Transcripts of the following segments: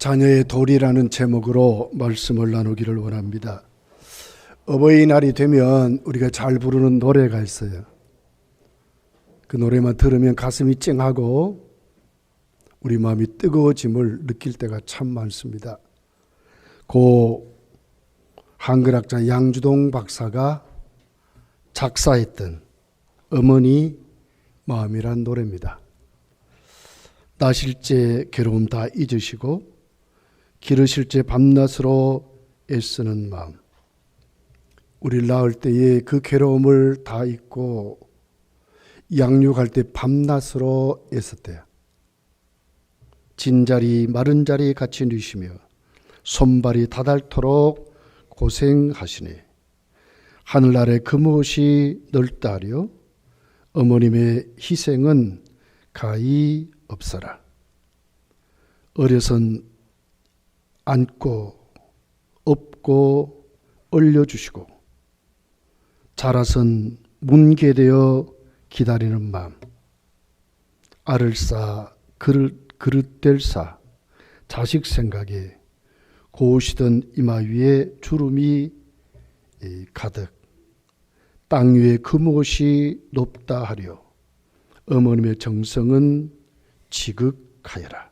자녀의 도리라는 제목으로 말씀을 나누기를 원합니다. 어버이날이 되면 우리가 잘 부르는 노래가 있어요. 그 노래만 들으면 가슴이 찡하고 우리 마음이 뜨거워짐을 느낄 때가 참 많습니다. 고 한글학자 양주동 박사가 작사했던 어머니 마음이란 노래입니다. 나실제 괴로움 다 잊으시고 기르실제 밤낮으로 애쓰는 마음. 우리를 낳을 때에 그 괴로움을 다 잊고 양육할 때 밤낮으로 애썼대요. 진자리 마른 자리 같이 누시며 손발이 다닳도록 고생하시니 하늘 아래 그 무엇이 넓다하려 어머님의 희생은 가히 없어라. 어려선 안고 업고 얼려주시고 자라선 뭉게되어 기다리는 마음. 알을 싸 그릇될 싸 자식 생각에 고우시던 이마 위에 주름이 가득 땅 위에 그 무엇이 높다 하려 어머님의 정성은 지극하여라.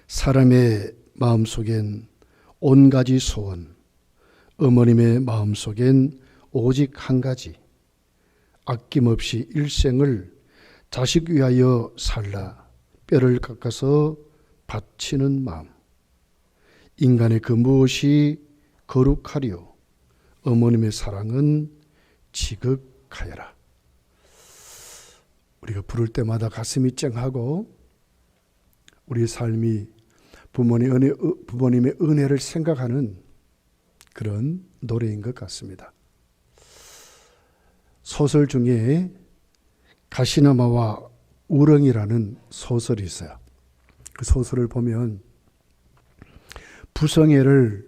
사람의 마음속엔 온가지 소원, 어머님의 마음속엔 오직 한 가지, 아낌없이 일생을 자식 위하여 살라 뼈를 깎아서 바치는 마음. 인간의 그 무엇이 거룩하리요 어머님의 사랑은 지극하여라. 우리가 부를 때마다 가슴이 찡하고 우리의 삶이 부모님의 은혜를 생각하는 그런 노래인 것 같습니다. 소설 중에 가시나무와 우렁이라는 소설이 있어요. 그 소설을 보면 부성애를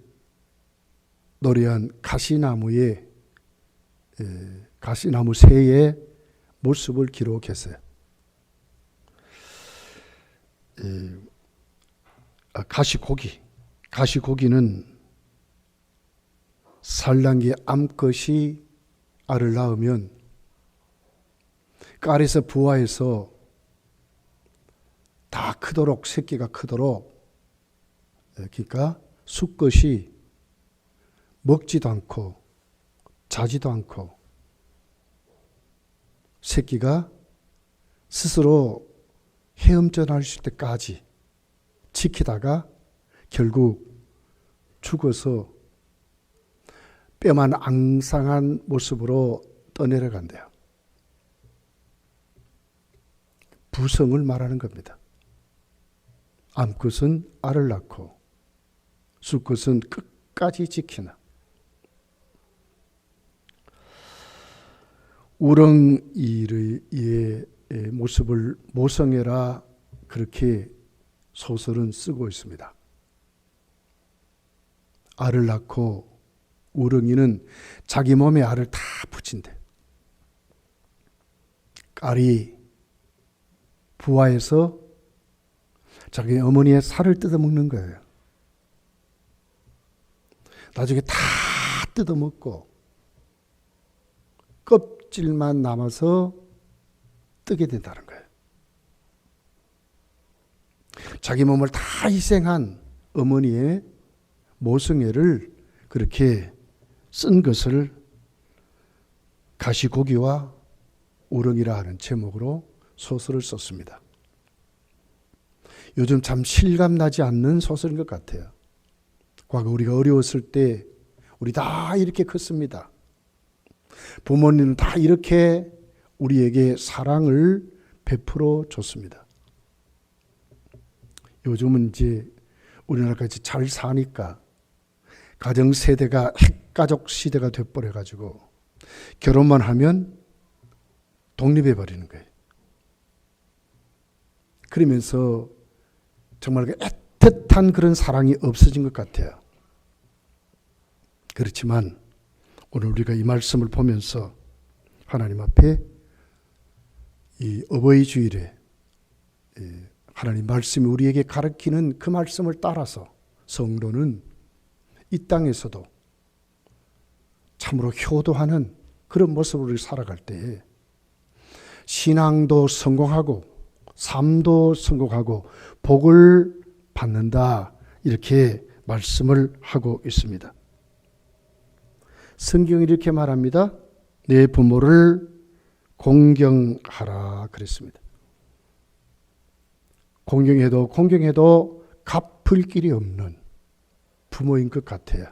노래한 가시나무 새의 모습을 기록했어요. 가시고기는 산란기 암컷이 알을 낳으면 깔에서 부화해서 다 크도록, 새끼가 크도록, 그러니까 수컷이 먹지도 않고 자지도 않고 새끼가 스스로 헤엄쳐나올 때까지 지키다가 결국 죽어서 뼈만 앙상한 모습으로 떠내려간대요. 부성을 말하는 겁니다. 암컷은 알을 낳고 수컷은 끝까지 지키는. 우렁이의 모습을 모성애라 그렇게 소설은 쓰고 있습니다. 알을 낳고 우렁이는 자기 몸에 알을 다 붙인대. 알이 부화해서 자기 어머니의 살을 뜯어먹는 거예요. 나중에 다 뜯어먹고 껍질만 남아서 뜨게 된다는 거예요. 자기 몸을 다 희생한 어머니의 모성애를 그렇게 쓴 것을 가시고기와 우렁이라 하는 제목으로 소설을 썼습니다. 요즘 참 실감나지 않는 소설인 것 같아요. 과거 우리가 어려웠을 때 우리 다 이렇게 컸습니다. 부모님은 다 이렇게 우리에게 사랑을 베풀어 줬습니다. 요즘은 이제 우리나라까지 잘 사니까 가정세대가 핵가족 시대가 돼버려가지고 결혼만 하면 독립해버리는 거예요. 그러면서 정말 애틋한 그런 사랑이 없어진 것 같아요. 그렇지만 오늘 우리가 이 말씀을 보면서 하나님 앞에 이 어버이 주일에 하나님 말씀이 우리에게 가르치는 그 말씀을 따라서 성도는 이 땅에서도 참으로 효도하는 그런 모습으로 살아갈 때에 신앙도 성공하고 삶도 성공하고 복을 받는다, 이렇게 말씀을 하고 있습니다. 성경이 이렇게 말합니다. 내 부모를 공경하라 그랬습니다. 공경해도 갚을 길이 없는 부모인 것 같아요.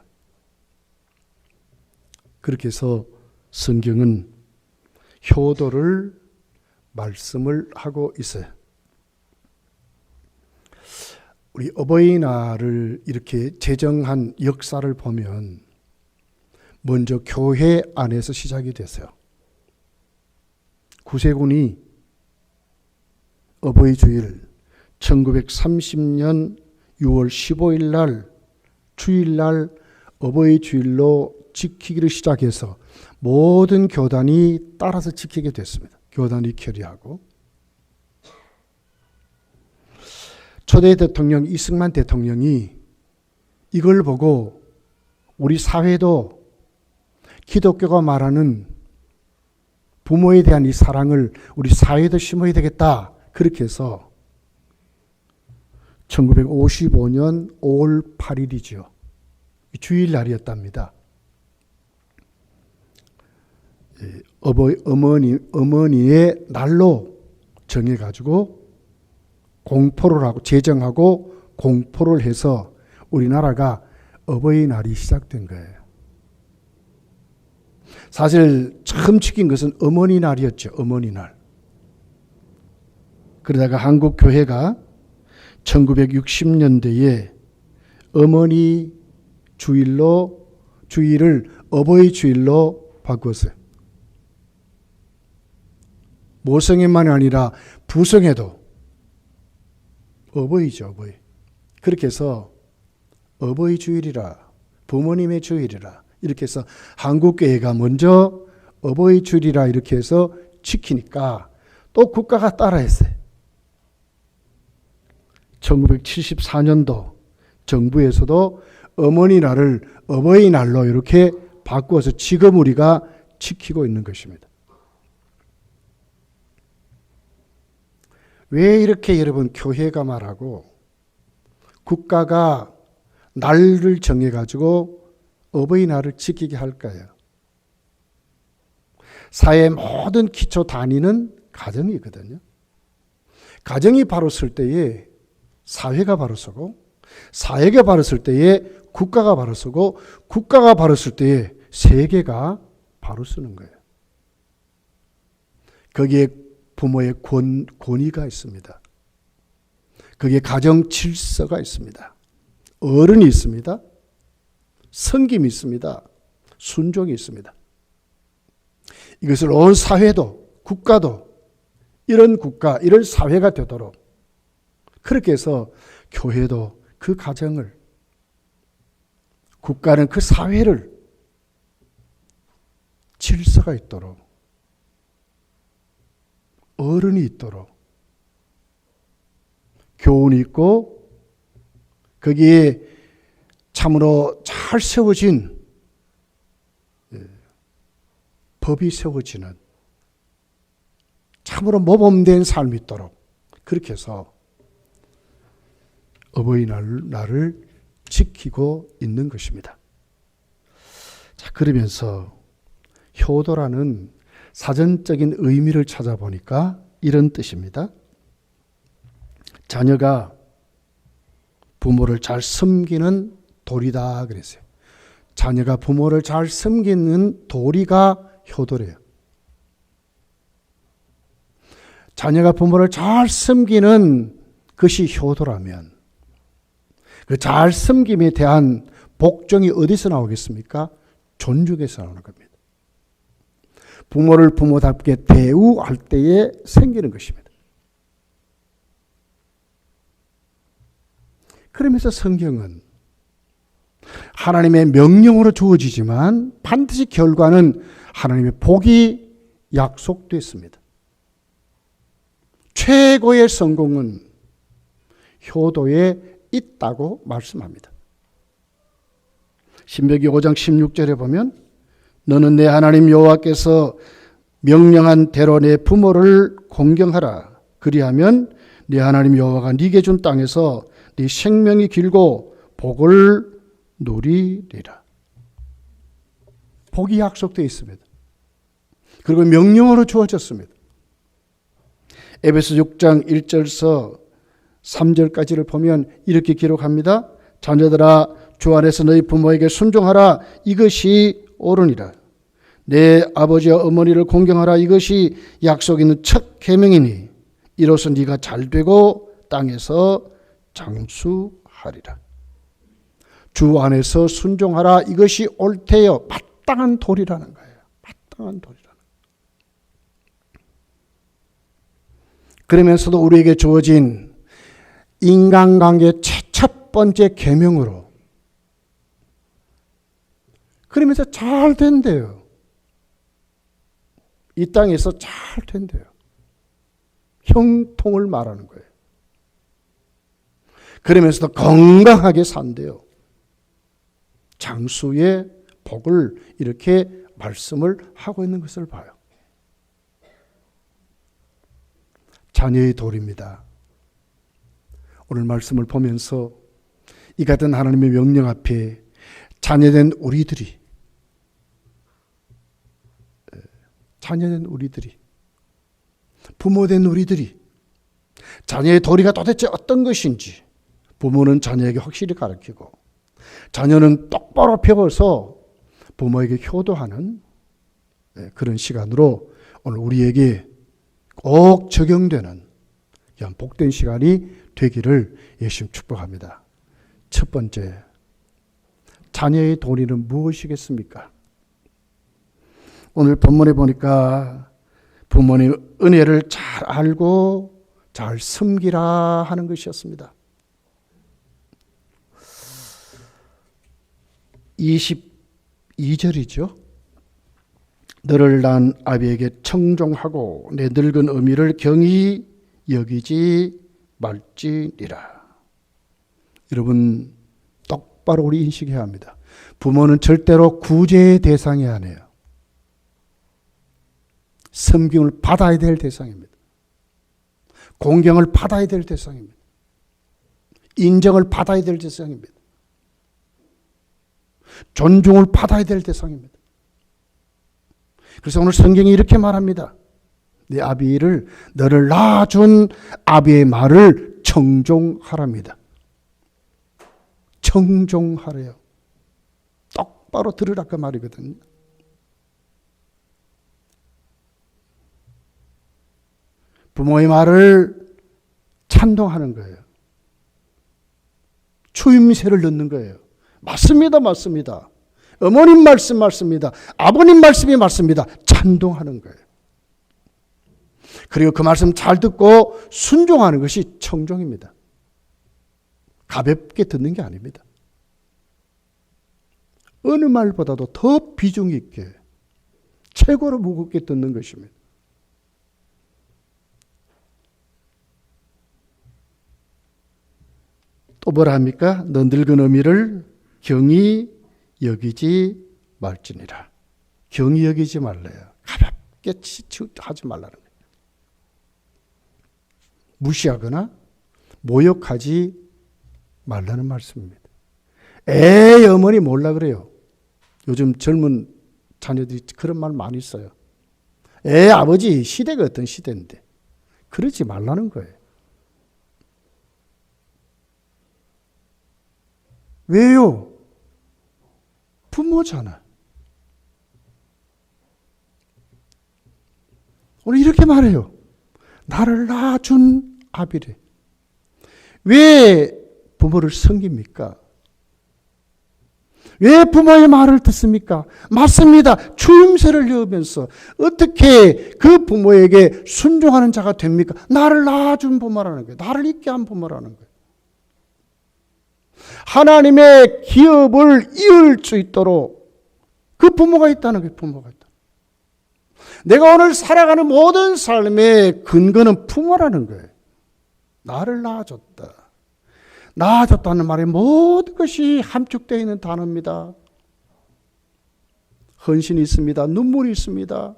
그렇게 해서 성경은 효도를 말씀을 하고 있어요. 우리 어버이날을 이렇게 제정한 역사를 보면 먼저 교회 안에서 시작이 됐어요. 구세군이 어버이 주일 1930년 6월 15일 날 주일날 어버이 주일로 지키기를 시작해서 모든 교단이 따라서 지키게 됐습니다. 교단이 결의하고 초대 대통령 이승만 대통령이 이걸 보고 우리 사회도 기독교가 말하는 부모에 대한 이 사랑을 우리 사회도 심어야 되겠다. 그렇게 해서 1955년 5월 8일이죠. 주일날이었답니다. 어머니의 날로 정해가지고 공포를 하고 제정하고 공포를 해서 우리나라가 어버이날이 시작된 거예요. 사실 처음 지킨 것은 어머니날이었죠. 어머니날. 그러다가 한국교회가 1960년대에 어머니 주일을 어버이 주일로 바꿨어요. 모성애만이 아니라 부성애도 어버이죠, 어버이. 그렇게 해서 어버이 주일이라, 부모님의 주일이라, 이렇게 해서 한국교회가 먼저 어버이 주일이라 이렇게 해서 지키니까 또 국가가 따라했어요. 1974년도 정부에서도 어머니날을 어버이날로 이렇게 바꾸어서 지금 우리가 지키고 있는 것입니다. 왜 이렇게 여러분 교회가 말하고 국가가 날을 정해가지고 어버이날을 지키게 할까요? 사회의 모든 기초 단위는 가정이거든요. 가정이 바로 설 때에 사회가 바로 서고, 사회가 바로 설 때에 국가가 바로 서고, 국가가 바로 설 때에 세계가 바로 서는 거예요. 거기에 부모의 권위가 있습니다. 거기에 가정 질서가 있습니다. 어른이 있습니다. 섬김이 있습니다. 순종이 있습니다. 이것을 온 사회도 국가도 이런 국가, 이런 사회가 되도록 그렇게 해서 교회도 그 가정을, 국가는 그 사회를 질서가 있도록, 어른이 있도록, 교훈이 있고 거기에 참으로 잘 세워진 법이 세워지는 참으로 모범된 삶이 있도록 그렇게 해서 어버이날을 지키고 있는 것입니다. 자, 그러면서 효도라는 사전적인 의미를 찾아보니까 이런 뜻입니다. 자녀가 부모를 잘 섬기는 도리다 그랬어요. 자녀가 부모를 잘 섬기는 도리가 효도래요. 자녀가 부모를 잘 섬기는 것이 효도라면 그 잘 섬김에 대한 복종이 어디서 나오겠습니까? 존중에서 나오는 겁니다. 부모를 부모답게 대우할 때에 생기는 것입니다. 그러면서 성경은 하나님의 명령으로 주어지지만 반드시 결과는 하나님의 복이 약속됐습니다. 최고의 성공은 효도에 있다고 말씀합니다. 신명기 5장 16절에 보면 너는 내 하나님 여호와께서 명령한 대로 내 부모를 공경하라. 그리하면 네 하나님 여호와가 네게 준 땅에서 네 생명이 길고 복을 누리리라. 복이 약속되어 있습니다. 그리고 명령으로 주어졌습니다. 에베소 6장 1절서 3절까지를 보면 이렇게 기록합니다. 자녀들아 주 안에서 너희 부모에게 순종하라. 이것이 옳으니라. 내 아버지와 어머니를 공경하라. 이것이 약속 있는 첫 계명이니 이로써 네가 잘되고 땅에서 장수하리라. 주 안에서 순종하라. 이것이 옳대요. 마땅한 도리라는 거예요. 마땅한 도리라는 거예요. 그러면서도 우리에게 주어진 인간관계 첫 번째 계명으로 그러면서 잘 된대요. 이 땅에서 잘 된대요. 형통을 말하는 거예요. 그러면서도 건강하게 산대요. 장수의 복을 이렇게 말씀을 하고 있는 것을 봐요. 자녀의 도리입니다. 오늘 말씀을 보면서 이 같은 하나님의 명령 앞에 자녀된 우리들이 부모된 우리들이 자녀의 도리가 도대체 어떤 것인지 부모는 자녀에게 확실히 가르치고 자녀는 똑바로 배워서 부모에게 효도하는 그런 시간으로 오늘 우리에게 꼭 적용되는 복된 시간이 되기를 예수님 축복합니다. 첫 번째, 자녀의 도리는 무엇이겠습니까? 오늘 본문에 보니까 부모님 은혜를 잘 알고 잘 섬기라 하는 것이었습니다. 22절이죠. 너를 낳은 아비에게 청종하고 내 늙은 어미를 경히 여기지 말지니라. 여러분 똑바로 우리 인식해야 합니다. 부모는 절대로 구제의 대상이 아니에요. 섬김을 받아야 될 대상입니다. 공경을 받아야 될 대상입니다. 인정을 받아야 될 대상입니다. 존중을 받아야 될 대상입니다. 그래서 오늘 성경이 이렇게 말합니다. 네 아비를 너를 낳아준 아비의 말을 청종하랍니다. 청종하래요. 똑바로 들으라 그 말이거든요. 부모의 말을 찬동하는 거예요. 추임새를 넣는 거예요. 맞습니다, 맞습니다. 어머님 말씀 맞습니다. 아버님 말씀이 맞습니다. 찬동하는 거예요. 그리고 그 말씀 잘 듣고 순종하는 것이 청종입니다. 가볍게 듣는 게 아닙니다. 어느 말보다도 더 비중 있게 최고로 무겁게 듣는 것입니다. 또 뭐라 합니까? 너 늙은 어미를 경히 여기지 말지니라. 경히 여기지 말래요. 가볍게 하지 말라는 거예요. 무시하거나 모욕하지 말라는 말씀입니다. 에이 어머니 몰라 그래요. 요즘 젊은 자녀들이 그런 말 많이 써요. 에이 아버지 시대가 어떤 시대인데. 그러지 말라는 거예요. 왜요? 부모잖아. 오늘 이렇게 말해요. 나를 낳아준 아비래. 왜 부모를 섬깁니까? 왜 부모의 말을 듣습니까? 맞습니다. 추임새를 넣으면서 어떻게 그 부모에게 순종하는 자가 됩니까? 나를 낳아준 부모라는 거예요. 나를 있게 한 부모라는 거예요. 하나님의 기업을 이을 수 있도록 그 부모가 있다는 거예요. 부모가 있다. 내가 오늘 살아가는 모든 삶의 근거는 부모라는 거예요. 나를 낳아줬다. 나아졌다는 말에 모든 것이 함축되어 있는 단어입니다. 헌신이 있습니다. 눈물이 있습니다.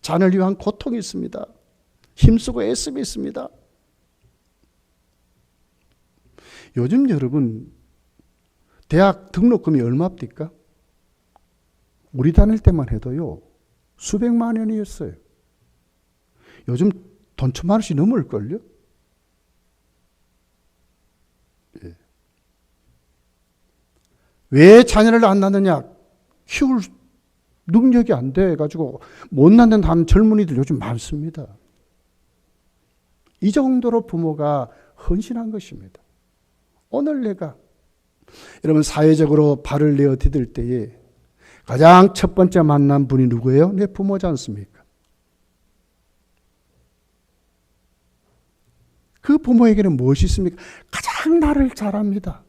자녀를 위한 고통이 있습니다. 힘쓰고 애씀이 있습니다. 요즘 여러분 대학 등록금이 얼마입니까? 우리 다닐 때만 해도요 수백만 원이었어요. 요즘 돈 1,000만 원씩 넘을걸요? 예. 왜 자녀를 안 낳느냐? 키울 능력이 안 돼가지고 못 낳는다는 젊은이들 요즘 많습니다. 이 정도로 부모가 헌신한 것입니다. 오늘 내가 여러분 사회적으로 발을 내어 디딜 때에 가장 첫 번째 만난 분이 누구예요? 내 부모지 않습니까? 그 부모에게는 무엇이 있습니까? 가장 나를 잘 압니다.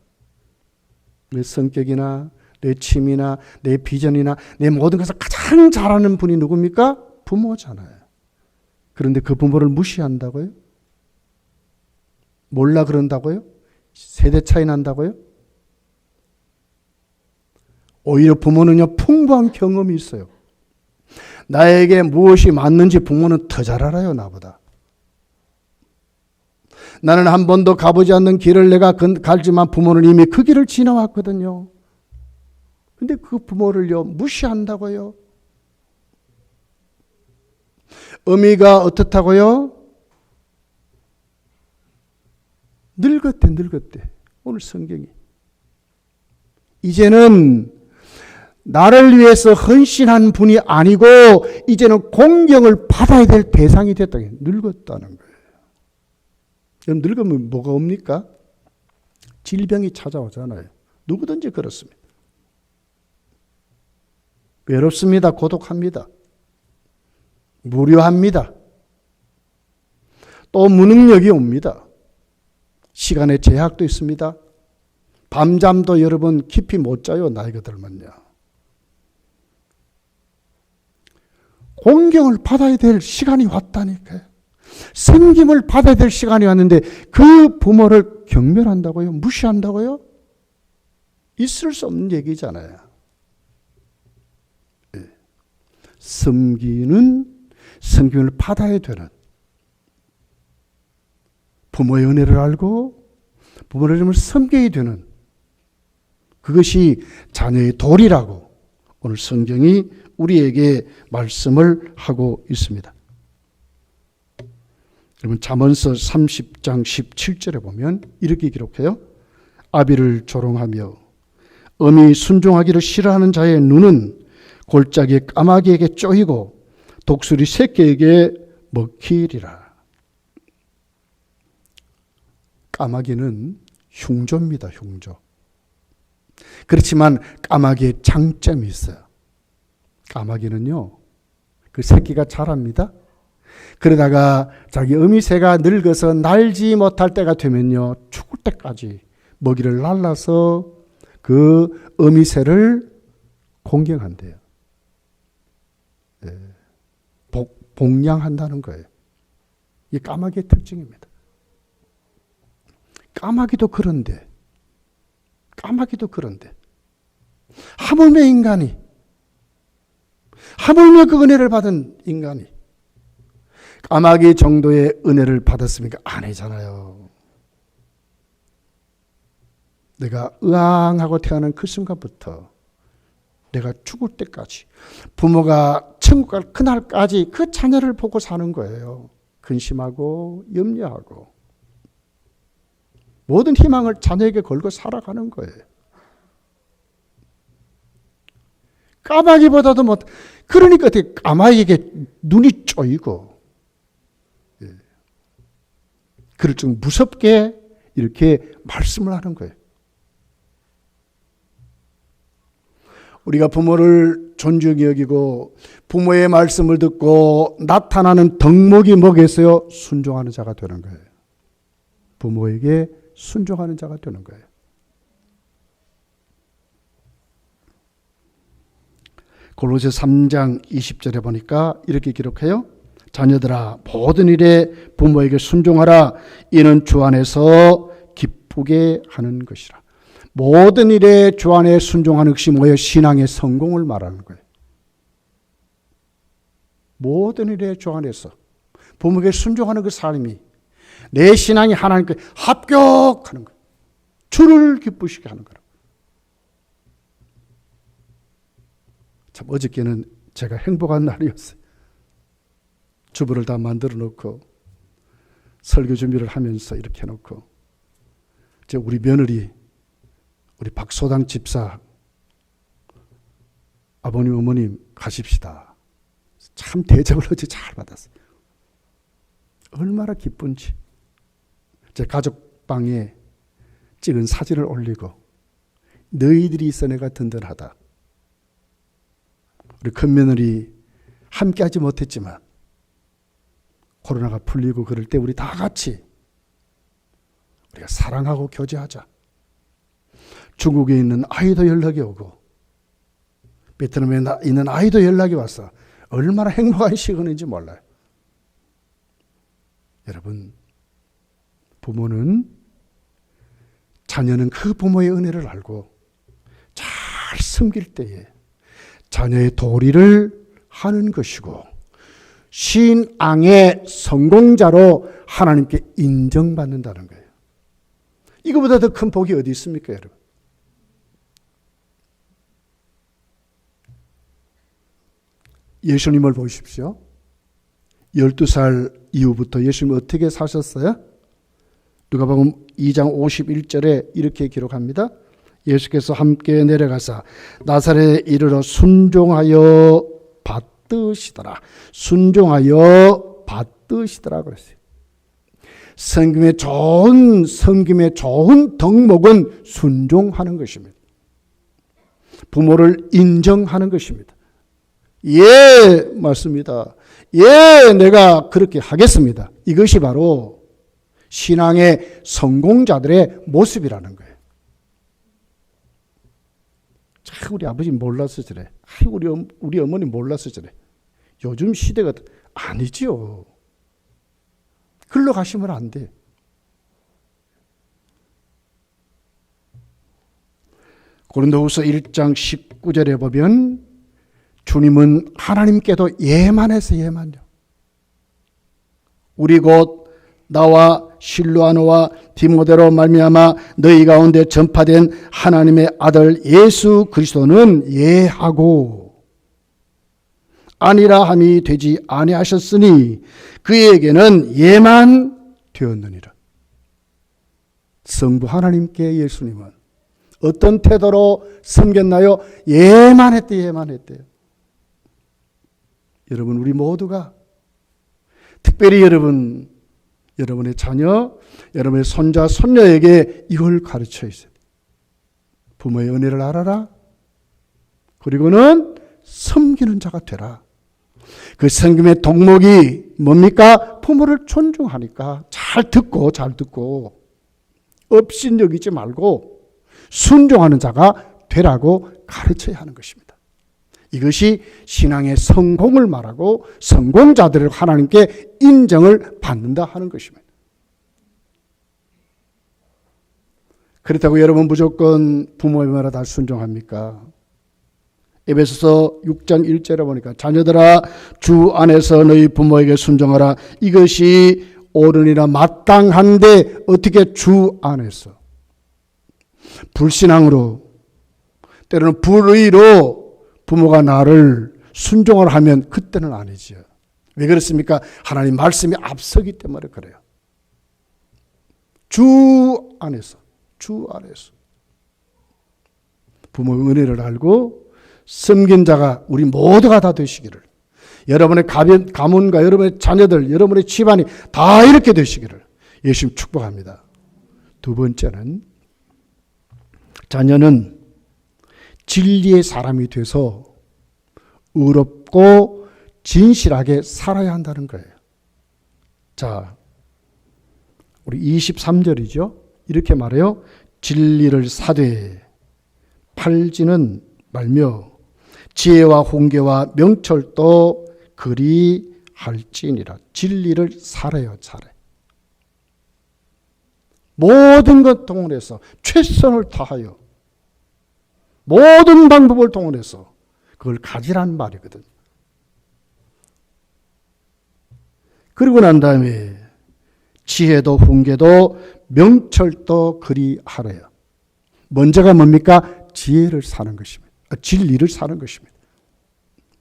내 성격이나 내 취미나 내 비전이나 내 모든 것을 가장 잘하는 분이 누굽니까? 부모잖아요. 그런데 그 부모를 무시한다고요? 몰라 그런다고요? 세대 차이 난다고요? 오히려 부모는요 풍부한 경험이 있어요. 나에게 무엇이 맞는지 부모는 더 잘 알아요, 나보다. 나는 한 번도 가보지 않는 길을 내가 갈지만 부모는 이미 그 길을 지나왔거든요. 근데 그 부모를요 무시한다고요? 어미가 어떻다고요? 늙었대. 오늘 성경이. 이제는 나를 위해서 헌신한 분이 아니고 이제는 공경을 받아야 될 대상이 됐다. 늙었다는 거예요. 여러분 늙으면 뭐가 옵니까? 질병이 찾아오잖아요. 누구든지 그렇습니다. 외롭습니다. 고독합니다. 무료합니다. 또 무능력이 옵니다. 시간의 제약도 있습니다. 밤잠도 여러분 깊이 못 자요. 나이가 들면요. 공경을 받아야 될 시간이 왔다니까요. 섬김을 받아야 될 시간이 왔는데 그 부모를 경멸한다고요? 무시한다고요? 있을 수 없는 얘기잖아요. 섬김을 받아야 되는 부모의 은혜를 알고 부모를 섬겨야 되는 그것이 자녀의 도리라고 오늘 성경이 우리에게 말씀을 하고 있습니다. 여러분 잠언서 30장 17절에 보면 이렇게 기록해요. 아비를 조롱하며 엄히 순종하기를 싫어하는 자의 눈은 골짜기 까마귀에게 쪼이고 독수리 새끼에게 먹히리라. 까마귀는 흉조입니다. 흉조. 그렇지만 까마귀의 장점이 있어요. 까마귀는요, 그 새끼가 자랍니다. 그러다가 자기 어미새가 늙어서 날지 못할 때가 되면요, 죽을 때까지 먹이를 날라서 그 어미새를 공경한대요. 복양한다는 거예요. 이게 까마귀의 특징입니다. 까마귀도 그런데 하물며 그 은혜를 받은 인간이 까마귀 정도의 은혜를 받았습니까? 아니잖아요. 내가 으앙하고 태어난 그 순간부터 내가 죽을 때까지 부모가 천국 갈 그날까지 그 자녀를 보고 사는 거예요. 근심하고 염려하고 모든 희망을 자녀에게 걸고 살아가는 거예요. 까마귀보다도 그러니까 어떻게 까마귀에게 눈이 쪼이고 그를 좀 무섭게 이렇게 말씀을 하는 거예요. 우리가 부모를 존중히 여기고 부모의 말씀을 듣고 나타나는 덕목이 뭐겠어요? 순종하는 자가 되는 거예요. 부모에게 순종하는 자가 되는 거예요. 골로새 3장 20절에 보니까 이렇게 기록해요. 자녀들아 모든 일에 부모에게 순종하라. 이는 주 안에서 기쁘게 하는 것이라. 모든 일에 주 안에 순종하는 것이 뭐예요? 신앙의 성공을 말하는 거예요. 모든 일에 주 안에서 부모에게 순종하는 그 삶이 내 신앙이 하나님께 합격하는 거예요. 주를 기쁘시게 하는 거라고. 참 어저께는 제가 행복한 날이었어요. 주부를 다 만들어 놓고 설교 준비를 하면서 이렇게 해놓고 이제 우리 며느리 우리 박소당 집사 아버님 어머님 가십시다. 참 대접을 어제 잘 받았어요. 얼마나 기쁜지. 제 가족방에 찍은 사진을 올리고 너희들이 있어 내가 든든하다. 우리 큰며느리 함께하지 못했지만 코로나가 풀리고 그럴 때 우리 다 같이 우리가 사랑하고 교제하자. 중국에 있는 아이도 연락이 오고 베트남에 있는 아이도 연락이 와서 얼마나 행복한 시간인지 몰라요. 여러분, 부모는 자녀는 그 부모의 은혜를 알고 잘 섬길 때에 자녀의 도리를 하는 것이고 신앙의 성공자로 하나님께 인정받는다는 거예요. 이거보다 더 큰 복이 어디 있습니까, 여러분? 예수님을 보십시오. 12살 이후부터 예수님 어떻게 사셨어요? 누가복음 2장 51절에 이렇게 기록합니다. 예수께서 함께 내려가사 나사렛에 이르러 순종하여 받드시더라. 순종하여 받드시더라 그랬어요. 섬김의 좋은 덕목은 순종하는 것입니다. 부모를 인정하는 것입니다. 예, 맞습니다. 예, 내가 그렇게 하겠습니다. 이것이 바로 신앙의 성공자들의 모습이라는 거예요. 참 우리 아버지 몰라서 저래. 우리 어머니 몰라서 저래. 요즘 시대가 아니지요. 글로 가시면 안 돼. 고린도후서 1장 19절에 보면 주님은 하나님께도 예만해서 예만요. 우리 곧 나와 실로아노와 디모데로 말미암아 너희 가운데 전파된 하나님의 아들 예수 그리스도는 예하고 아니라 함이 되지 아니하셨으니 그에게는 예만 되었느니라. 성부 하나님께 예수님은 어떤 태도로 섬겼나요? 예만했대요. 여러분, 우리 모두가 특별히 여러분의 자녀, 여러분의 손자, 손녀에게 이걸 가르쳐 있어요. 부모의 은혜를 알아라. 그리고는 섬기는 자가 되라. 그 섬김의 덕목이 뭡니까? 부모를 존중하니까 잘 듣고 업신여기지 말고 순종하는 자가 되라고 가르쳐야 하는 것입니다. 이것이 신앙의 성공을 말하고 성공자들을 하나님께 인정을 받는다 하는 것입니다. 그렇다고 여러분 무조건 부모의 말에 다 순종합니까? 에베소서 6장 1절에 보니까 자녀들아 주 안에서 너희 부모에게 순종하라. 이것이 옳으니라. 마땅한데 어떻게 주 안에서 불신앙으로 때로는 불의로 부모가 나를 순종을 하면 그때는 아니지요. 왜 그렇습니까? 하나님 말씀이 앞서기 때문에 그래요. 주 안에서 부모의 은혜를 알고 섬긴 자가 우리 모두가 다 되시기를, 여러분의 가문과 여러분의 자녀들, 여러분의 집안이 다 이렇게 되시기를 예수님 축복합니다. 두 번째는 자녀는 진리의 사람이 돼서 의롭고 진실하게 살아야 한다는 거예요. 자, 우리 23절이죠. 이렇게 말해요. 진리를 사되 팔지는 말며 지혜와 훈계와 명철도 그리할지니라. 진리를 살아요. 모든 것 동원해서 최선을 다하여 모든 방법을 동원해서 그걸 가지라는 말이거든요. 그러고 난 다음에 지혜도 훈계도 명철도 그리하래요. 먼저가 뭡니까? 지혜를 사는 것입니다. 진리를 사는 것입니다.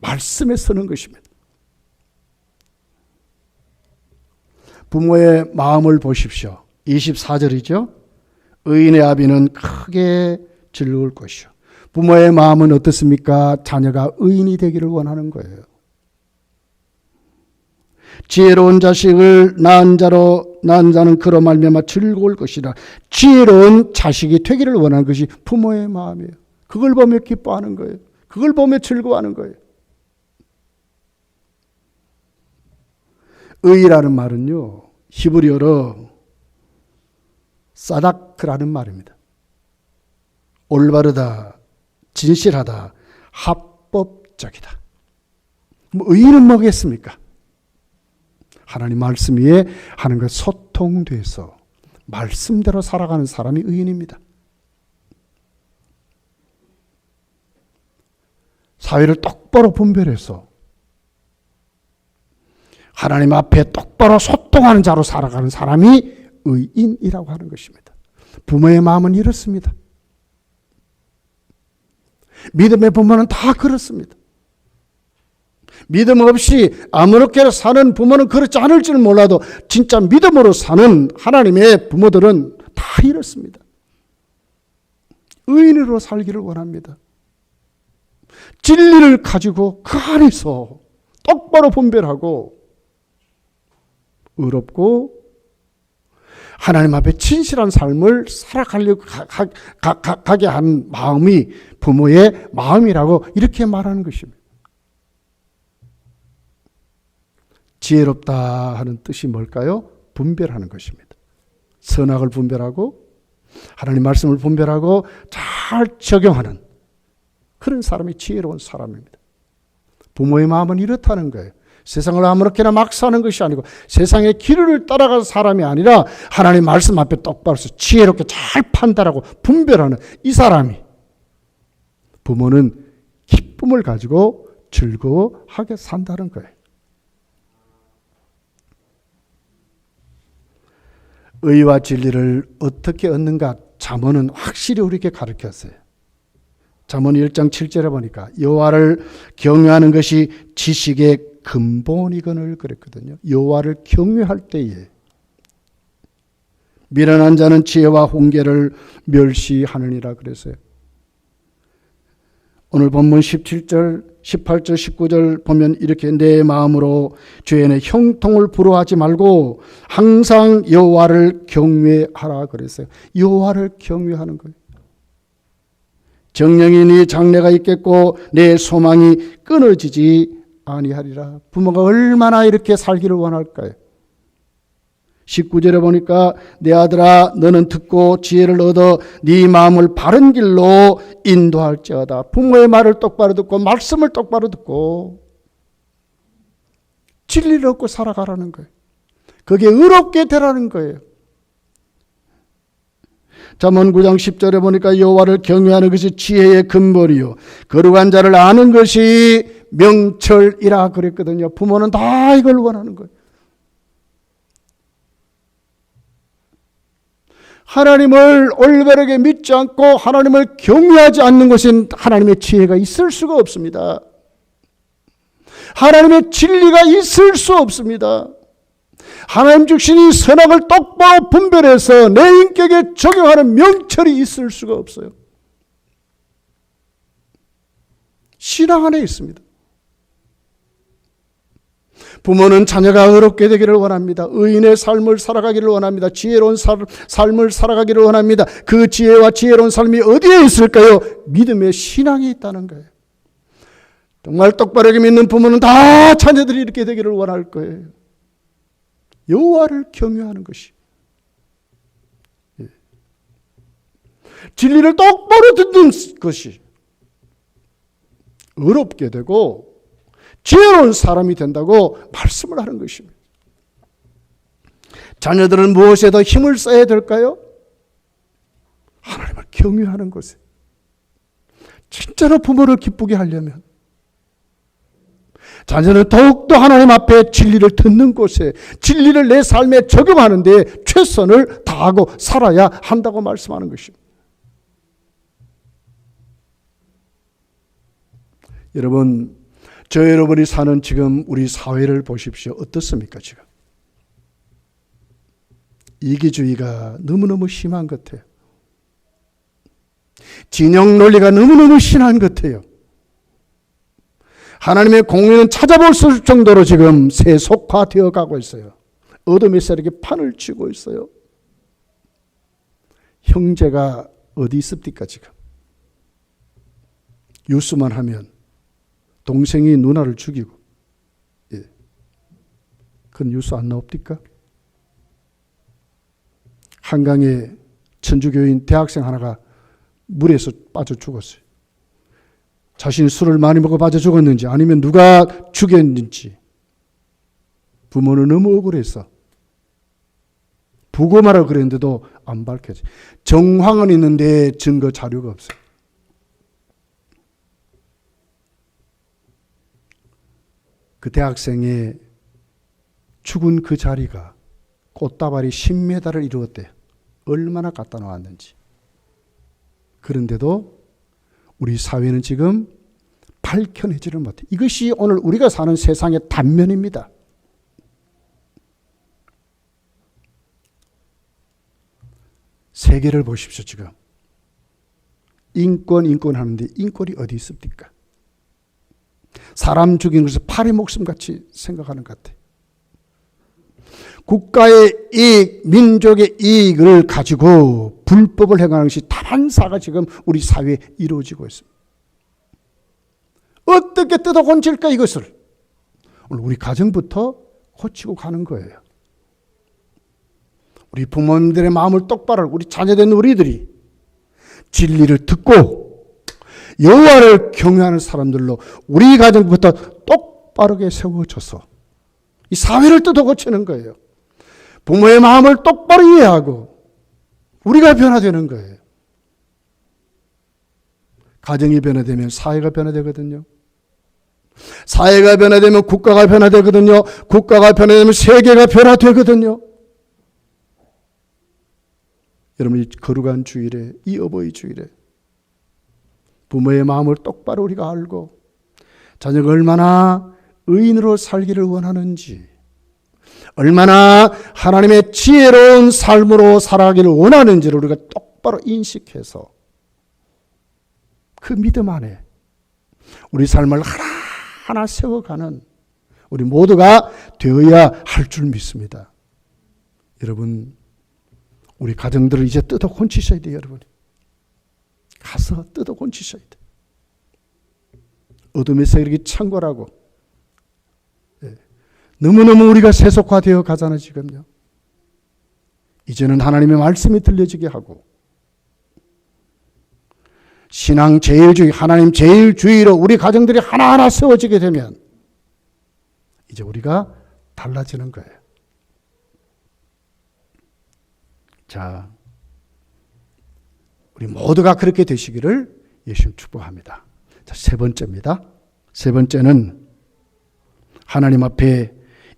말씀에 서는 것입니다. 부모의 마음을 보십시오. 24절이죠. 의인의 아비는 크게 즐거울 것이요. 부모의 마음은 어떻습니까? 자녀가 의인이 되기를 원하는 거예요. 지혜로운 자식을 낳은 자는 그로 말미암아 즐거울 것이라. 지혜로운 자식이 되기를 원하는 것이 부모의 마음이에요. 그걸 보며 기뻐하는 거예요. 그걸 보며 즐거워하는 거예요. 의라는 말은요, 히브리어로 사다크라는 말입니다. 올바르다, 진실하다, 합법적이다. 의인은 뭐겠습니까? 하나님 말씀 위에 하나님과 소통돼서 말씀대로 살아가는 사람이 의인입니다. 사회를 똑바로 분별해서 하나님 앞에 똑바로 소통하는 자로 살아가는 사람이 의인이라고 하는 것입니다. 부모의 마음은 이렇습니다. 믿음의 부모는 다 그렇습니다. 믿음 없이 아무렇게나 사는 부모는 그렇지 않을 줄 몰라도 진짜 믿음으로 사는 하나님의 부모들은 다 이렇습니다. 의인으로 살기를 원합니다. 진리를 가지고 그 안에서 똑바로 분별하고 의롭고 하나님 앞에 진실한 삶을 살아가려고 가게 한 마음이 부모의 마음이라고 이렇게 말하는 것입니다. 지혜롭다 하는 뜻이 뭘까요? 분별하는 것입니다. 선악을 분별하고 하나님 말씀을 분별하고 잘 적용하는 그런 사람이 지혜로운 사람입니다. 부모의 마음은 이렇다는 거예요. 세상을 아무렇게나 막 사는 것이 아니고 세상의 길을 따라가는 사람이 아니라 하나님 말씀 앞에 똑바로 서 지혜롭게 잘 판단하고 분별하는 이 사람이 부모는 기쁨을 가지고 즐거워하게 산다는 거예요. 의와 진리를 어떻게 얻는가 잠언은 확실히 우리에게 가르쳤어요. 잠언 1장 7절에 보니까 여호와를 경외하는 것이 지식의 근본이거늘 그랬거든요. 여호와를 경외할 때에 미련한 자는 지혜와 훈계를 멸시하느니라 그랬어요. 오늘 본문 17절, 18절, 19절 보면 이렇게 내 마음으로 죄인의 형통을 부러워하지 말고 항상 여호와를 경외하라 그랬어요. 여호와를 경외하는 거예요. 정령이 네 장래가 있겠고 내 소망이 끊어지지 아니하리라. 부모가 얼마나 이렇게 살기를 원할까요? 19절에 보니까 내 아들아 너는 듣고 지혜를 얻어 네 마음을 바른 길로 인도할지어다. 부모의 말을 똑바로 듣고 말씀을 똑바로 듣고 진리를 얻고 살아가라는 거예요. 그게 의롭게 되라는 거예요. 잠언 9장 10절에 보니까 여호와를 경외하는 것이 지혜의 근본이요 거룩한 자를 아는 것이 명철이라 그랬거든요. 부모는 다 이걸 원하는 거예요. 하나님을 올바르게 믿지 않고 하나님을 경외하지 않는 것은 하나님의 지혜가 있을 수가 없습니다. 하나님의 진리가 있을 수 없습니다. 하나님 주신 이 선악을 똑바로 분별해서 내 인격에 적용하는 명철이 있을 수가 없어요. 신앙 안에 있습니다. 부모는 자녀가 의롭게 되기를 원합니다. 의인의 삶을 살아가기를 원합니다. 지혜로운 삶을 살아가기를 원합니다. 그 지혜와 지혜로운 삶이 어디에 있을까요? 믿음의 신앙이 있다는 거예요. 정말 똑바르게 믿는 부모는 다 자녀들이 이렇게 되기를 원할 거예요. 여호와를 경외하는 것이 진리를 똑바로 듣는 것이 의롭게 되고 지혜로운 사람이 된다고 말씀을 하는 것입니다. 자녀들은 무엇에 더 힘을 써야 될까요? 경유하는 곳에, 진짜로 부모를 기쁘게 하려면 자녀는 더욱더 하나님 앞에 진리를 듣는 곳에, 진리를 내 삶에 적용하는 데 최선을 다하고 살아야 한다고 말씀하는 것입니다. 여러분, 저 여러분이 사는 지금 우리 사회를 보십시오. 어떻습니까? 지금 이기주의가 너무너무 심한 것 같아요. 진영 논리가 너무너무 심한 것 같아요. 하나님의 공의는 찾아볼 수 없을 정도로 지금 세속화되어 가고 있어요. 어둠의 세력이 판을 치고 있어요. 형제가 어디 있습니까? 지금 뉴스만 하면 동생이 누나를 죽이고, 그런 뉴스 안 나옵니까? 한강에 천주교인 대학생 하나가 물에서 빠져 죽었어요. 자신이 술을 많이 먹어 빠져 죽었는지 아니면 누가 죽였는지 부모는 너무 억울해서 부검하라고 그랬는데도 안 밝혀져. 정황은 있는데 증거 자료가 없어요. 그 대학생의 죽은 그 자리가 꽃다발이 10m를 이루었대요. 얼마나 갖다 놓았는지. 그런데도 우리 사회는 지금 밝혀내지를 못해. 이것이 오늘 우리가 사는 세상의 단면입니다. 세계를 보십시오. 지금 인권 하는데 인권이 어디 있습니까? 사람 죽이는 것을 파리 목숨같이 생각하는 것 같아요. 국가의 이익, 민족의 이익을 가지고 불법을 행하는 것이 다반사가 지금 우리 사회에 이루어지고 있습니다. 어떻게 뜯어 고칠까 이것을? 오늘 우리 가정부터 고치고 가는 거예요. 우리 부모님들의 마음을 똑바로, 우리 자녀된 우리들이 진리를 듣고 여호와를 경외하는 사람들로 우리 가정부터 똑바르게 세워져서 이 사회를 뜯어 고치는 거예요. 부모의 마음을 똑바로 이해하고 우리가 변화되는 거예요. 가정이 변화되면 사회가 변화되거든요. 사회가 변화되면 국가가 변화되거든요. 국가가 변화되면 세계가 변화되거든요. 여러분, 이 거룩한 주일에, 이 어버이 주일에 부모의 마음을 똑바로 우리가 알고 자녀가 얼마나 의인으로 살기를 원하는지, 얼마나 하나님의 지혜로운 삶으로 살아가기를 원하는지를 우리가 똑바로 인식해서 그 믿음 안에 우리 삶을 하나하나 세워가는 우리 모두가 되어야 할 줄 믿습니다. 여러분, 우리 가정들을 이제 뜯어 고치셔야 돼요. 여러분, 가서 뜯어 고치셔야 돼요. 어둠의 세력이 창궐하고, 너무너무 우리가 세속화되어 가잖아요. 지금요. 이제는 하나님의 말씀이 들려지게 하고 신앙 제일주의, 하나님 제일주의로 우리 가정들이 하나하나 세워지게 되면 이제 우리가 달라지는 거예요. 자, 우리 모두가 그렇게 되시기를 예수님 축복합니다. 자, 세 번째입니다. 세 번째는 하나님 앞에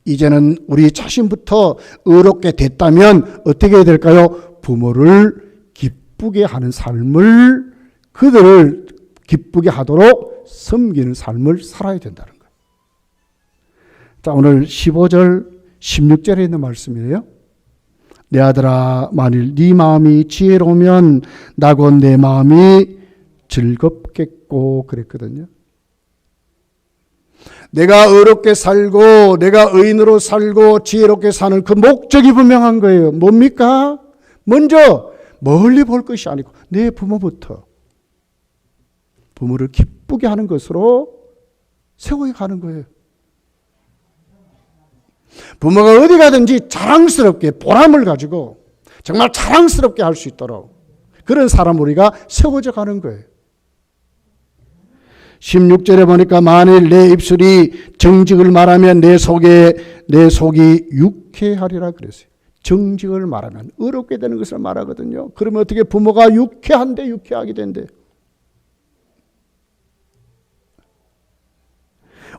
이제는 우리 자신부터 의롭게 됐다면 어떻게 해야 될까요? 부모를 기쁘게 하는 삶을, 그들을 기쁘게 하도록 섬기는 삶을 살아야 된다는 거예요. 자, 오늘 15절, 16절에 있는 말씀이에요. 내 아들아, 만일 네 마음이 지혜로우면 나곧 내 마음이 즐겁겠고 그랬거든요. 내가 의롭게 살고 내가 의인으로 살고 지혜롭게 사는 그 목적이 분명한 거예요. 뭡니까? 먼저 멀리 볼 것이 아니고 내 부모부터 부모를 기쁘게 하는 것으로 세워야 가는 거예요. 부모가 어디 가든지 자랑스럽게 보람을 가지고 정말 자랑스럽게 할 수 있도록 그런 사람 우리가 세워져 가는 거예요. 16절에 보니까 만일 내 입술이 정직을 말하면 내 속이 유쾌하리라 그랬어요. 정직을 말하면 어렵게 되는 것을 말하거든요. 그러면 어떻게 부모가 유쾌한데 유쾌하게 된대.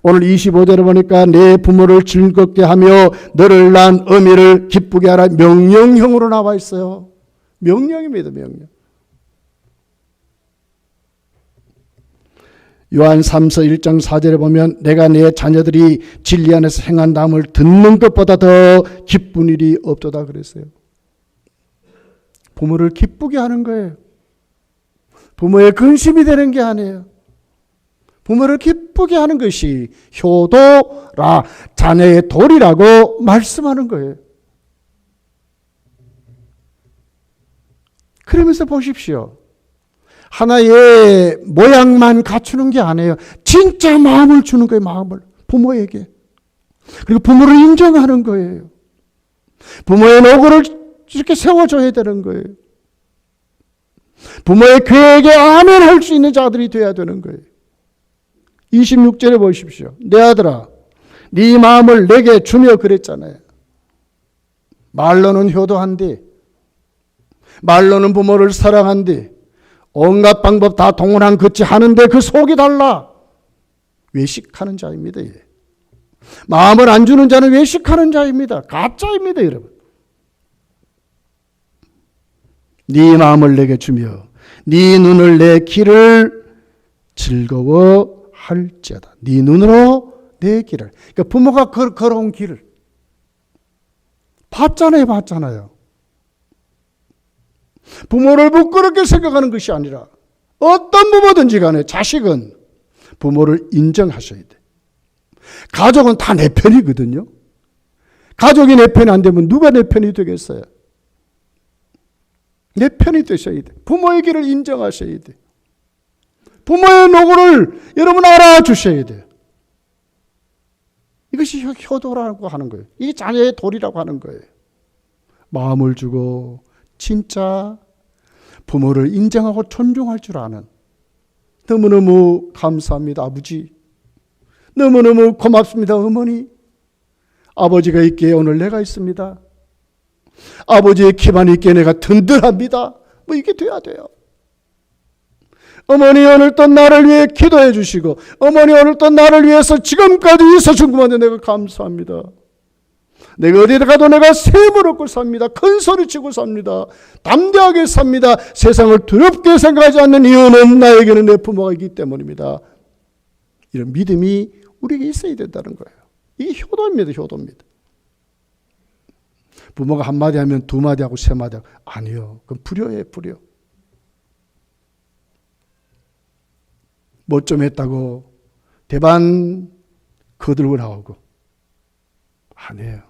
오늘 25절에 보니까 내 부모를 즐겁게 하며 너를 낳은 어미를 기쁘게 하라. 명령형으로 나와 있어요. 명령입니다. 명령. 요한 3서 1장 4절에 보면 내가 내 자녀들이 진리 안에서 행한다함을 듣는 것보다 더 기쁜 일이 없도다 그랬어요. 부모를 기쁘게 하는 거예요. 부모의 근심이 되는 게 아니에요. 부모를 기쁘게 하는 것이 효도라, 자녀의 도리라고 말씀하는 거예요. 그러면서 보십시오. 하나의 모양만 갖추는 게 아니에요. 진짜 마음을 주는 거예요. 마음을 부모에게. 그리고 부모를 인정하는 거예요. 부모의 노고를 이렇게 세워줘야 되는 거예요. 부모의 계획에 아멘 할 수 있는 자들이 돼야 되는 거예요. 26절에 보십시오. 내 아들아 네 마음을 내게 주며 그랬잖아요. 말로는 효도한디, 말로는 부모를 사랑한디, 온갖 방법 다 동원한 그치 하는데 그 속이 달라. 외식하는 자입니다. 마음을 안 주는 자는 외식하는 자입니다. 가짜입니다. 여러분. 네 마음을 내게 주며 네 눈을 내 길을 즐거워할지어다. 네 눈으로 내 길을. 그러니까 부모가 걸어온 길을 봤잖아요. 부모를 부끄럽게 생각하는 것이 아니라 어떤 부모든지 간에 자식은 부모를 인정하셔야 돼. 가족은 다 내 편이거든요. 가족이 내 편이 안 되면 누가 내 편이 되겠어요? 내 편이 되셔야 돼. 부모의 길을 인정하셔야 돼. 부모의 노고를 여러분 알아주셔야 돼요. 이것이 효도라고 하는 거예요. 이게 자녀의 도리라고 하는 거예요. 마음을 주고 진짜 부모를 인정하고 존중할 줄 아는, 너무너무 감사합니다 아버지, 너무너무 고맙습니다 어머니, 아버지가 있기에 오늘 내가 있습니다, 아버지의 기반이 있기에 내가 든든합니다, 뭐 이게 돼야 돼요. 어머니 오늘 또 나를 위해 기도해 주시고, 어머니 오늘 또 나를 위해서 지금까지 있어준 것만에 내가 감사합니다. 내가 어디에 가도 내가 셈을 얻고 삽니다. 큰 소리치고 삽니다. 담대하게 삽니다. 세상을 두렵게 생각하지 않는 이유는 나에게는 내 부모가 있기 때문입니다. 이런 믿음이 우리에게 있어야 된다는 거예요. 이게 효도입니다. 효도입니다. 부모가 한마디 하면 두마디 하고 세마디 하고, 아니요. 그건 불효예요. 불효. 뭐 좀 했다고 대반 거들고 나오고, 아니에요.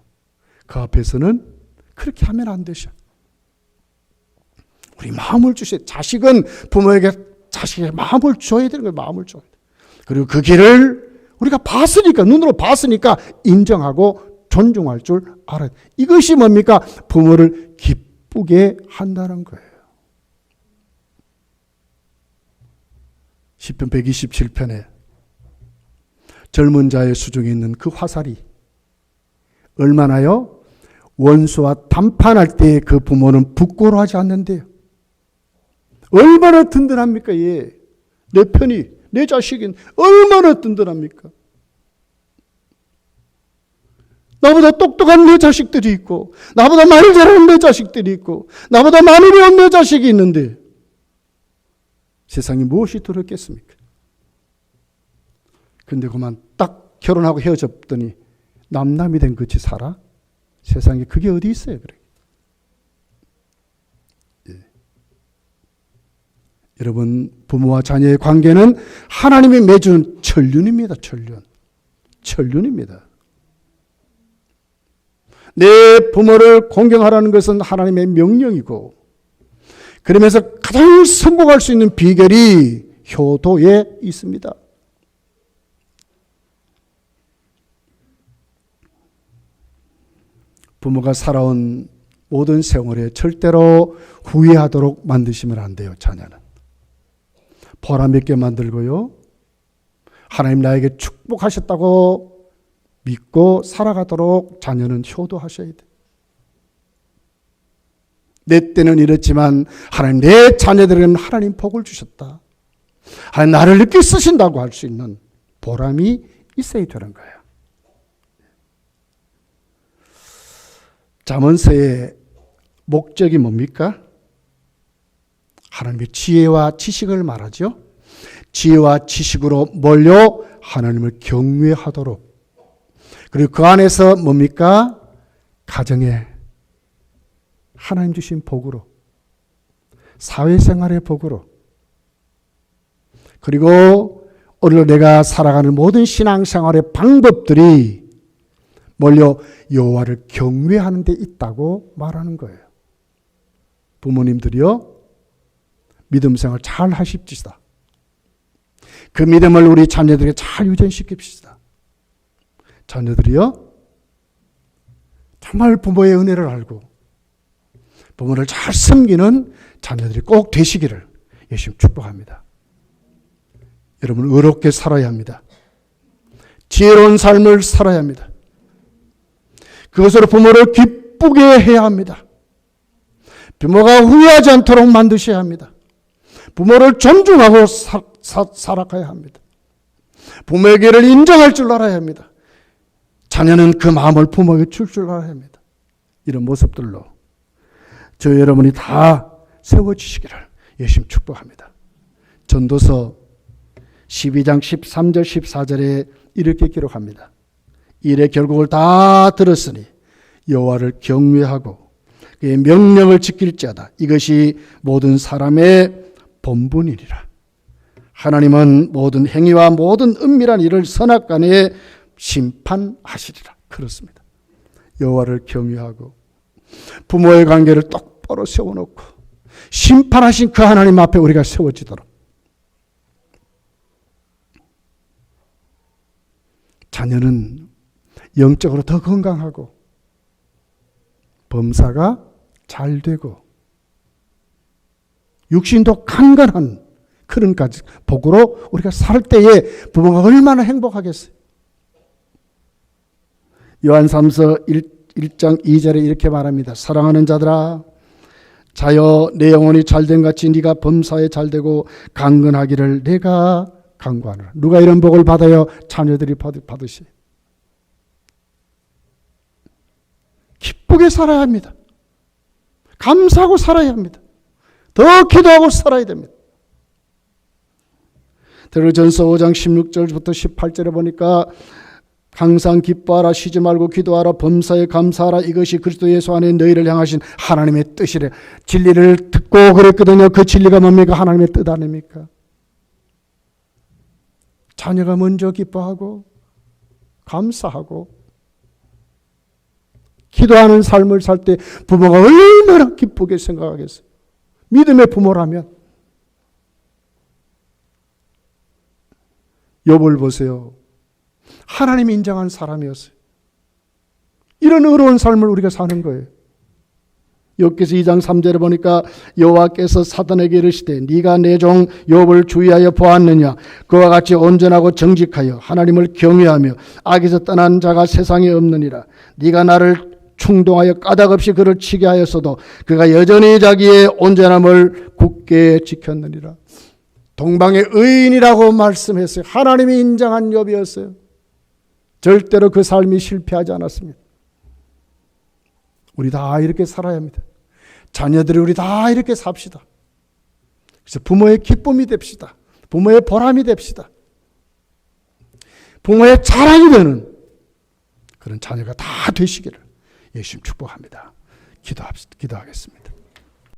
그 앞에서는 그렇게 하면 안 되셔. 우리 마음을 주셔야, 자식은 부모에게 자식의 마음을 줘야 되는 거예요. 마음을 줘야 돼. 그리고 그 길을 우리가 봤으니까, 눈으로 봤으니까 인정하고 존중할 줄 알아야 돼. 이것이 뭡니까? 부모를 기쁘게 한다는 거예요. 시편 127편에 젊은 자의 수중에 있는 그 화살이 얼마나요? 원수와 담판할 때 그 부모는 부끄러워하지 않는데요. 얼마나 든든합니까? 예. 내 편이, 내 자식인 얼마나 든든합니까? 나보다 똑똑한 내 자식들이 있고, 나보다 말 잘하는 내 자식들이 있고, 나보다 많이 배운 내 자식이 있는데 세상에 무엇이 두렵겠습니까? 근데 그만 딱 결혼하고 헤어졌더니 남남이 된 것이 살아? 세상에 그게 어디 있어요? 그래. 예. 여러분, 부모와 자녀의 관계는 하나님이 맺은 천륜입니다. 천륜입니다. 내 부모를 공경하라는 것은 하나님의 명령이고, 그러면서 가장 성공할 수 있는 비결이 효도에 있습니다. 부모가 살아온 모든 생활에 절대로 후회하도록 만드시면 안 돼요. 자녀는 보람 있게 만들고요, 하나님 나에게 축복하셨다고 믿고 살아가도록 자녀는 효도하셔야 돼요. 내 때는 이렇지만 하나님 내 자녀들에게는 하나님 복을 주셨다. 하나님 나를 이렇게 쓰신다고 할 수 있는 보람이 있어야 되는 거예요. 잠언서의 목적이 뭡니까? 하나님의 지혜와 지식을 말하죠. 지혜와 지식으로 몰려 하나님을 경외하도록. 그리고 그 안에서 뭡니까? 가정에 하나님 주신 복으로, 사회생활의 복으로, 그리고 오늘 내가 살아가는 모든 신앙생활의 방법들이 몰려 여호와를 경외하는 데 있다고 말하는 거예요. 부모님들이요, 믿음 생활 잘 하십시다. 그 믿음을 우리 자녀들에게 잘 유전시킵시다. 자녀들이요, 정말 부모의 은혜를 알고 부모를 잘 섬기는 자녀들이 꼭 되시기를 예수님 축복합니다. 여러분, 의롭게 살아야 합니다. 지혜로운 삶을 살아야 합니다. 그것으로 부모를 기쁘게 해야 합니다. 부모가 후회하지 않도록 만드셔야 합니다. 부모를 존중하고 살아가야 합니다. 부모에게를 인정할 줄 알아야 합니다. 자녀는 그 마음을 부모에게 줄 알아야 합니다. 이런 모습들로 저 여러분이 다 세워지시기를 예수님 축복합니다. 전도서 12장 13절 14절에 이렇게 기록합니다. 일의 결국을 다 들었으니 여호와를 경외하고 그의 명령을 지킬지어다. 이것이 모든 사람의 본분이니라. 하나님은 모든 행위와 모든 은밀한 일을 선악간에 심판하시리라. 그렇습니다. 여호와를 경외하고 부모의 관계를 똑바로 세워놓고 심판하신 그 하나님 앞에 우리가 세워지도록, 자녀는 영적으로 더 건강하고 범사가 잘 되고 육신도 강건한 그런 복으로 우리가 살 때에 부모가 얼마나 행복하겠어요. 요한3서 1장 2절에 이렇게 말합니다. 사랑하는 자들아, 자여 내 영혼이 잘된 같이 네가 범사에 잘되고 강건하기를 내가 간구하노라. 누가 이런 복을 받아요? 자녀들이 받으시. 기쁘게 살아야 합니다. 감사하고 살아야 합니다. 더 기도하고 살아야 됩니다. 데살로니가전서 5장 16절부터 18절에 보니까 항상 기뻐하라, 쉬지 말고 기도하라, 범사에 감사하라, 이것이 그리스도 예수 안에 너희를 향하신 하나님의 뜻이래. 진리를 듣고 그랬거든요. 그 진리가 뭡니까? 하나님의 뜻 아닙니까? 자녀가 먼저 기뻐하고 감사하고 기도하는 삶을 살 때 부모가 얼마나 기쁘게 생각하겠어요. 믿음의 부모라면. 욥을 보세요. 하나님이 인정한 사람이었어요. 이런 의로운 삶을 우리가 사는 거예요. 욥기서 2장 3절에 보니까 여호와께서 사단에게 이르시되 네가 내 종 욥을 주의하여 보았느냐. 그와 같이 온전하고 정직하여 하나님을 경외하며 악에서 떠난 자가 세상에 없느니라. 네가 나를 충동하여 까닭없이 그를 치게 하였어도 그가 여전히 자기의 온전함을 굳게 지켰느니라. 동방의 의인이라고 말씀했어요. 하나님이 인정한 욥이었어요. 절대로 그 삶이 실패하지 않았습니다. 우리 다 이렇게 살아야 합니다. 자녀들이 우리 다 이렇게 삽시다. 그래서 부모의 기쁨이 됩시다. 부모의 보람이 됩시다. 부모의 자랑이 되는 그런 자녀가 다 되시기를 예수님 축복합니다. 기도하겠습니다.